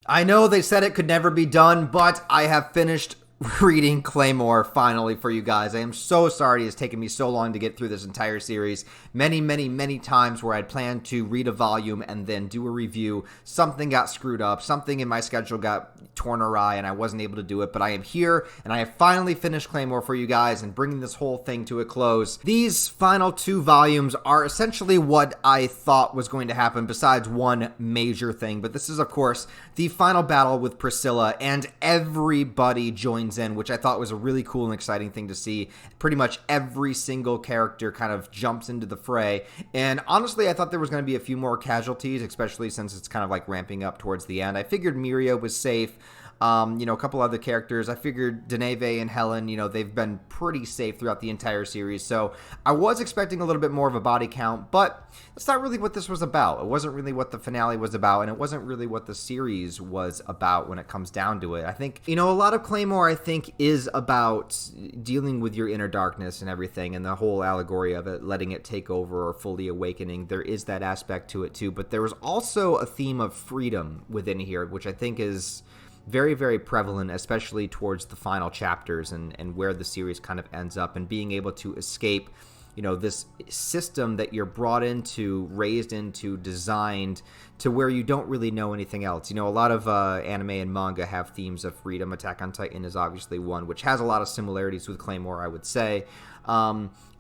I know they said it could never be done, but I have finished reading Claymore finally for you guys. I am so sorry it's taken me so long to get through this entire series. Many times where I'd planned to read a volume and then do a review, something got screwed up, something in my schedule got torn awry, and I wasn't able to do it. But I am here, and I have finally finished Claymore for you guys and bringing this whole thing to a close. These final 2 volumes are essentially what I thought was going to happen, besides one major thing. But this is, of course, the final battle with Priscilla, and everybody joins in, which I thought was a really cool and exciting thing to see. Pretty much every single character kind of jumps into the fray, and honestly I thought there was going to be a few more casualties, especially since it's kind of like ramping up towards the end. I figured Miria was safe. A couple other characters. I figured Deneve and Helen, they've been pretty safe throughout the entire series. So I was expecting a little bit more of a body count, but that's not really what this was about. It wasn't really what the finale was about, and it wasn't really what the series was about when it comes down to it. I think, a lot of Claymore, I think, is about dealing with your inner darkness and everything, and the whole allegory of it, letting it take over or fully awakening. There is that aspect to it too, but there was also a theme of freedom within here, which I think is very prevalent, especially towards the final chapters and where the series kind of ends up, and being able to escape, this system that you're brought into, raised into, designed to where you don't really know anything else. A lot of anime and manga have themes of freedom. Attack on Titan is obviously one, which has a lot of similarities with Claymore, I would say.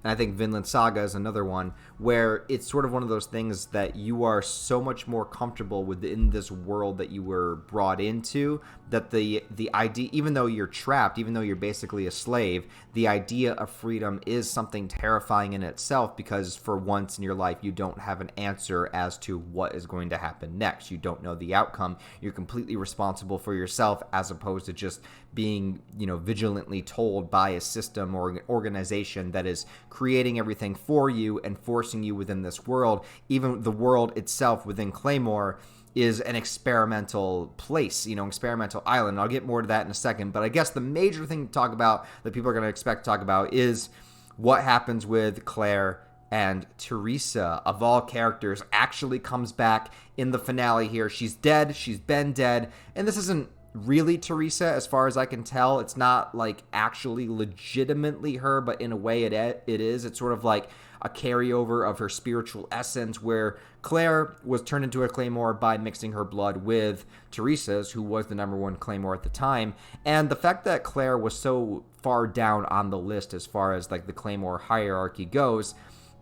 And I think Vinland Saga is another one where it's sort of one of those things that you are so much more comfortable within this world that you were brought into, that the idea, even though you're trapped, even though you're basically a slave, the idea of freedom is something terrifying in itself, because for once in your life you don't have an answer as to what is going to happen next. You don't know the outcome. You're completely responsible for yourself, as opposed to just being, vigilantly told by a system or an organization that is creating everything for you and forcing you within this world. Even the world itself within Claymore is an experimental place, experimental island. I'll get more to that in a second, but I guess the major thing to talk about that people are going to expect to talk about is what happens with Claire, and Teresa, of all characters, actually comes back in the finale here. She's dead. She's been dead. And this isn't really Teresa, as far as I can tell. It's not like actually legitimately her, but in a way it is. It's sort of like a carryover of her spiritual essence, where Claire was turned into a Claymore by mixing her blood with Teresa's, who was the #1 Claymore at the time. And the fact that Claire was so far down on the list as far as like the Claymore hierarchy goes,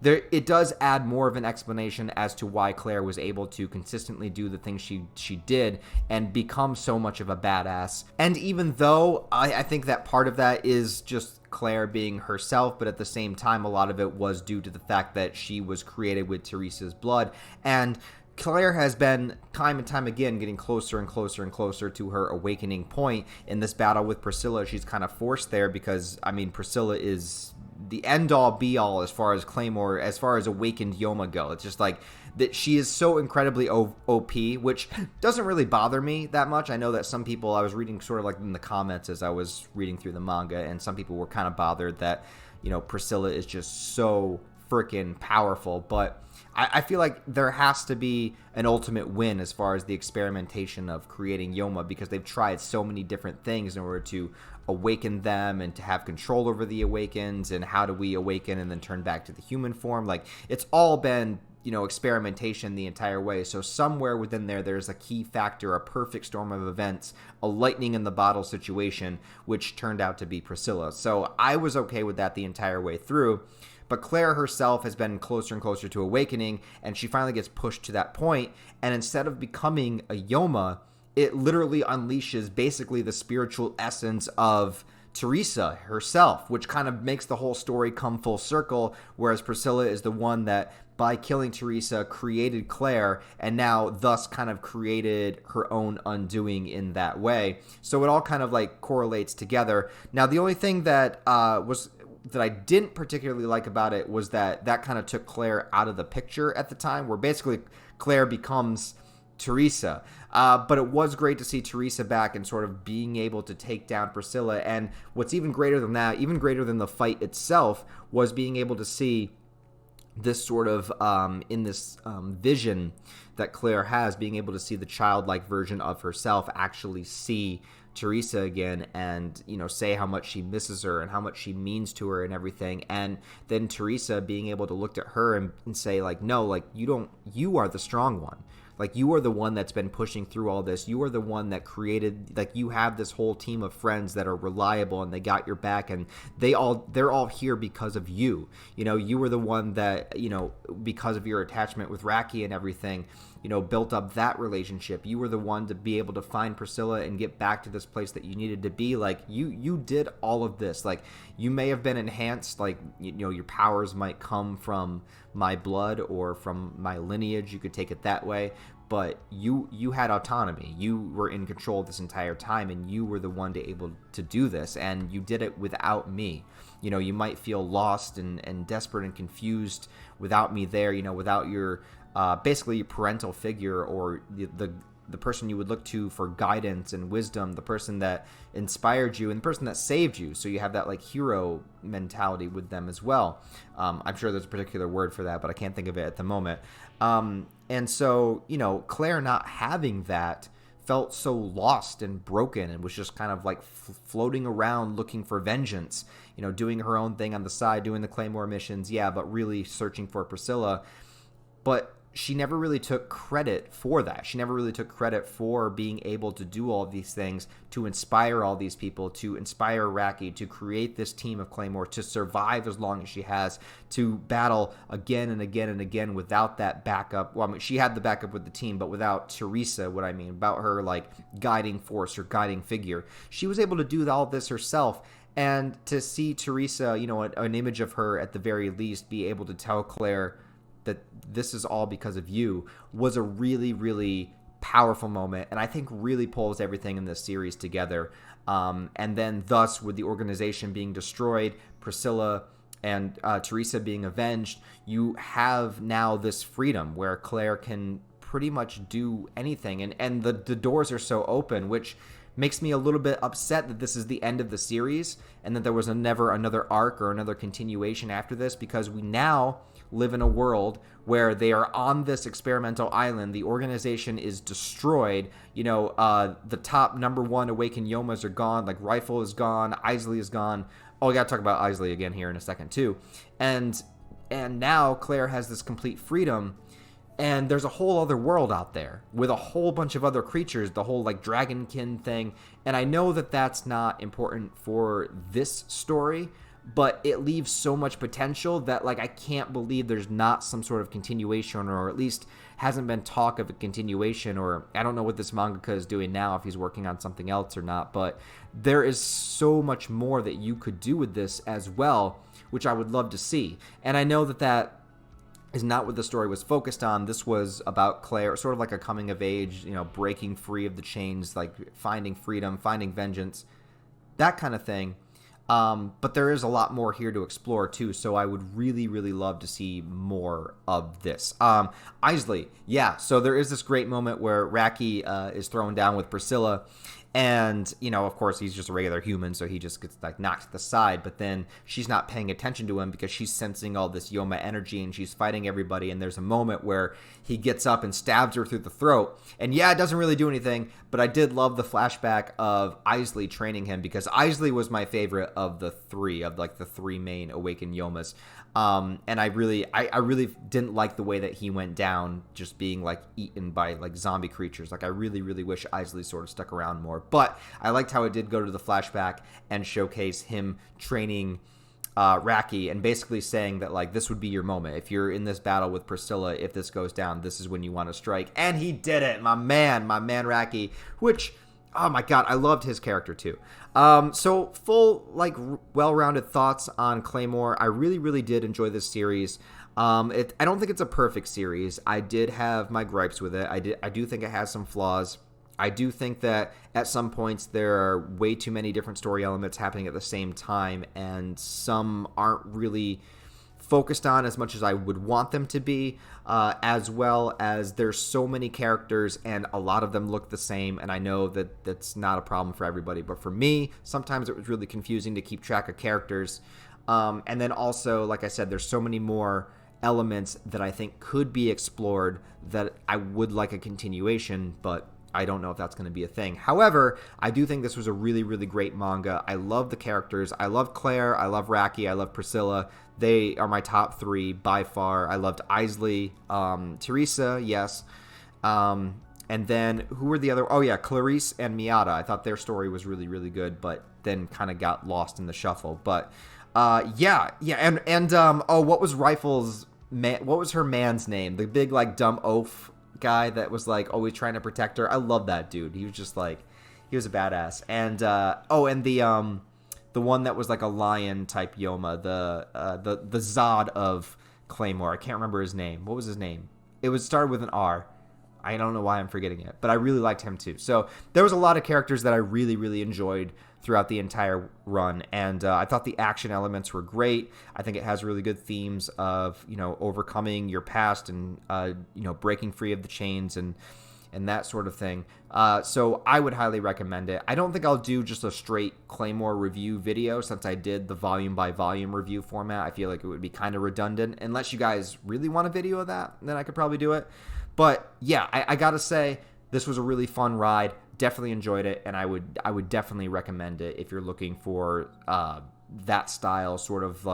it does add more of an explanation as to why Claire was able to consistently do the things she did and become so much of a badass. And even though I think that part of that is just Claire being herself, but at the same time a lot of it was due to the fact that she was created with Teresa's blood. And Claire has been time and time again getting closer and closer to her awakening point. In this battle with Priscilla, she's kind of forced there because, Priscilla is the end-all be-all as far as Claymore, as far as awakened Yoma go. It's just like that she is so incredibly OP, which doesn't really bother me that much. I know that some people, I was reading sort of like in the comments as I was reading through the manga, and some people were kind of bothered that, Priscilla is just so freaking powerful. But I feel like there has to be an ultimate win as far as the experimentation of creating Yoma, because they've tried so many different things in order to awaken them and to have control over the awakens, and how do we awaken and then turn back to the human form. Like, it's all been, experimentation the entire way. So somewhere within there's a key factor, a perfect storm of events, a lightning in the bottle situation, which turned out to be Priscilla. So I was okay with that the entire way through. But Claire herself has been closer and closer to awakening, and she finally gets pushed to that point. And instead of becoming a Yoma, it literally unleashes basically the spiritual essence of Teresa herself, which kind of makes the whole story come full circle, whereas Priscilla is the one that, by killing Teresa, created Claire, and now thus kind of created her own undoing in that way. So it all kind of like correlates together. Now, the only thing that that I didn't particularly like about it was that kind of took Claire out of the picture at the time, where basically Claire becomes Teresa. But it was great to see Teresa back and sort of being able to take down Priscilla. And what's even greater than that, even greater than the fight itself, was being able to see this sort of in this vision, that Claire has, being able to see the childlike version of herself actually see Teresa again and, say how much she misses her and how much she means to her and everything. And then Teresa being able to look at her and say, like, no, like, you are the strong one. Like, you are the one that's been pushing through all this. You are the one that created, like, you have this whole team of friends that are reliable and they got your back, and they're all here because of you. You were the one that, because of your attachment with Raki and everything, built up that relationship. You were the one to be able to find Priscilla and get back to this place that you needed to be. Like, you did all of this. Like, you may have been enhanced, like, your powers might come from my blood or from my lineage. You could take it that way. But you had autonomy. You were in control this entire time, and you were the one to able to do this, and you did it without me. You might feel lost and desperate and confused without me there, without your basically your parental figure, or the person you would look to for guidance and wisdom, the person that inspired you and the person that saved you. So you have that, like, hero mentality with them as well. I'm sure there's a particular word for that, but I can't think of it at the moment. And so, Claire not having that felt so lost and broken and was just kind of like floating around looking for vengeance, doing her own thing on the side, doing the Claymore missions, but really searching for Priscilla. But she never really took credit for that. She never really took credit for being able to do all of these things, to inspire all these people, to inspire Raki, to create this team of Claymore, to survive as long as she has, to battle again and again and again without that backup. Well, I mean, she had the backup with the team, but without Teresa, what I mean, about her, like, guiding force or guiding figure. She was able to do all this herself. And to see Teresa, an image of her at the very least, be able to tell Claire that this is all because of you, was a really, really powerful moment, and I think really pulls everything in this series together. And then thus, with the organization being destroyed, Priscilla and Teresa being avenged, you have now this freedom where Claire can pretty much do anything, and the doors are so open, which makes me a little bit upset that this is the end of the series and that there was never another arc or another continuation after this, because we now live in a world where they are on this experimental island. The organization is destroyed. The top number one awakened Yomas are gone. Like, Rifle is gone. Isley is gone. Oh, I got to talk about Isley again here in a second too. And now Claire has this complete freedom. And there's a whole other world out there with a whole bunch of other creatures, the whole, like, dragonkin thing. And I know that that's not important for this story, but it leaves so much potential that, like, I can't believe there's not some sort of continuation, or at least hasn't been talk of a continuation. Or I don't know what this mangaka is doing now, if he's working on something else or not, but there is so much more that you could do with this as well, which I would love to see. And I know that is not what the story was focused on. This was about Claire, sort of like a coming of age, breaking free of the chains, like finding freedom, finding vengeance, that kind of thing. But there is a lot more here to explore too, so I would really, really love to see more of this. Isley, so there is this great moment where Raki is thrown down with Priscilla, and, of course, he's just a regular human, so he just gets, like, knocked to the side, but then she's not paying attention to him because she's sensing all this Yoma energy, and she's fighting everybody, and there's a moment where he gets up and stabs her through the throat, and it doesn't really do anything, but I did love the flashback of Isley training him, because Isley was my favorite of the three main awakened Yomas. And I really didn't like the way that he went down, just being, like, eaten by, like, zombie creatures. Like, I really, really wish Isley sort of stuck around more. But I liked how it did go to the flashback and showcase him training Raki and basically saying that, like, this would be your moment. If you're in this battle with Priscilla, if this goes down, this is when you want to strike. And he did it, my man Raki, which, oh my god, I loved his character too. So full, like, well-rounded thoughts on Claymore. I really, really did enjoy this series. I don't think it's a perfect series. I did have my gripes with it. I do think it has some flaws. I do think that at some points there are way too many different story elements happening at the same time, and some aren't really focused on as much as I would want them to be, as well as there's so many characters and a lot of them look the same, and I know that that's not a problem for everybody, but for me, sometimes it was really confusing to keep track of characters. And then also, like I said, there's so many more elements that I think could be explored that I would like a continuation, but I don't know if that's going to be a thing. However, I do think this was a really, really great manga. I love the characters. I love Claire. I love Raki. I love Priscilla. They are my top 3 by far. I loved Isley. Teresa, yes. And then who were the other? Oh, yeah, Clarice and Miata. I thought their story was really, really good, but then kind of got lost in the shuffle. But yeah. Oh, what was Rifle's man? What was her man's name? The big, like, dumb oaf guy that was like always trying to protect her. I love that dude. He was just like, he was a badass. And the one that was like a lion type Yoma, the Zod of Claymore. I can't remember his name. What was his name? It was started with an R. I don't know why I'm forgetting it, but I really liked him too. So there was a lot of characters that I really, really enjoyed throughout the entire run, and I thought the action elements were great. I think it has really good themes of, you know, overcoming your past and you know, breaking free of the chains and that sort of thing. So I would highly recommend it. I don't think I'll do just a straight Claymore review video since I did the volume by volume review format. I feel like it would be kind of redundant. Unless you guys really want a video of that, then I could probably do it. But yeah, I gotta say, this was a really fun ride. Definitely enjoyed it, and I would definitely recommend it if you're looking for that style, sort of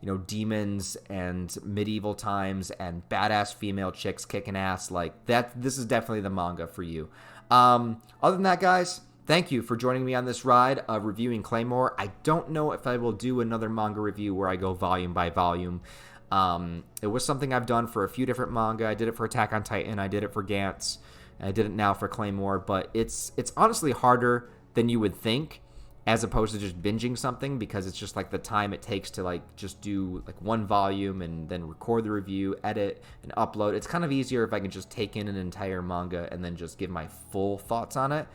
you know, demons and medieval times and badass female chicks kicking ass like that. This is definitely the manga for you. Other than that, guys, thank you for joining me on this ride of reviewing Claymore. I don't know if I will do another manga review where I go volume by volume. It was something I've done for a few different manga. I did it for Attack on Titan. I did it for Gantz. I did it now for Claymore, but it's honestly harder than you would think, as opposed to just binging something, because it's just like the time it takes to like just do like one volume and then record the review, edit, and upload. It's kind of easier if I can just take in an entire manga and then just give my full thoughts on it.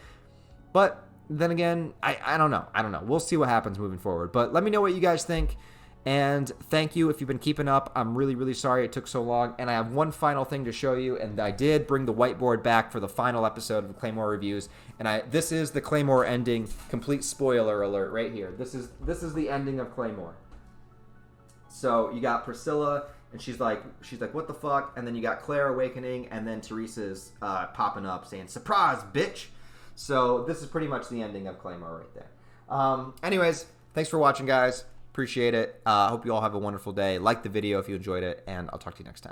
But then again, I don't know. We'll see what happens moving forward. But let me know what you guys think. And thank you if you've been keeping up. I'm really, really sorry it took so long. And I have one final thing to show you. And I did bring the whiteboard back for the final episode of the Claymore reviews. And this is the Claymore ending. Complete spoiler alert right here. This is the ending of Claymore. So you got Priscilla, and she's like, what the fuck? And then you got Claire awakening, and then Teresa's popping up saying, surprise, bitch. So this is pretty much the ending of Claymore right there. Anyways, thanks for watching, guys. Appreciate it. Hope you all have a wonderful day. Like the video if you enjoyed it, and I'll talk to you next time.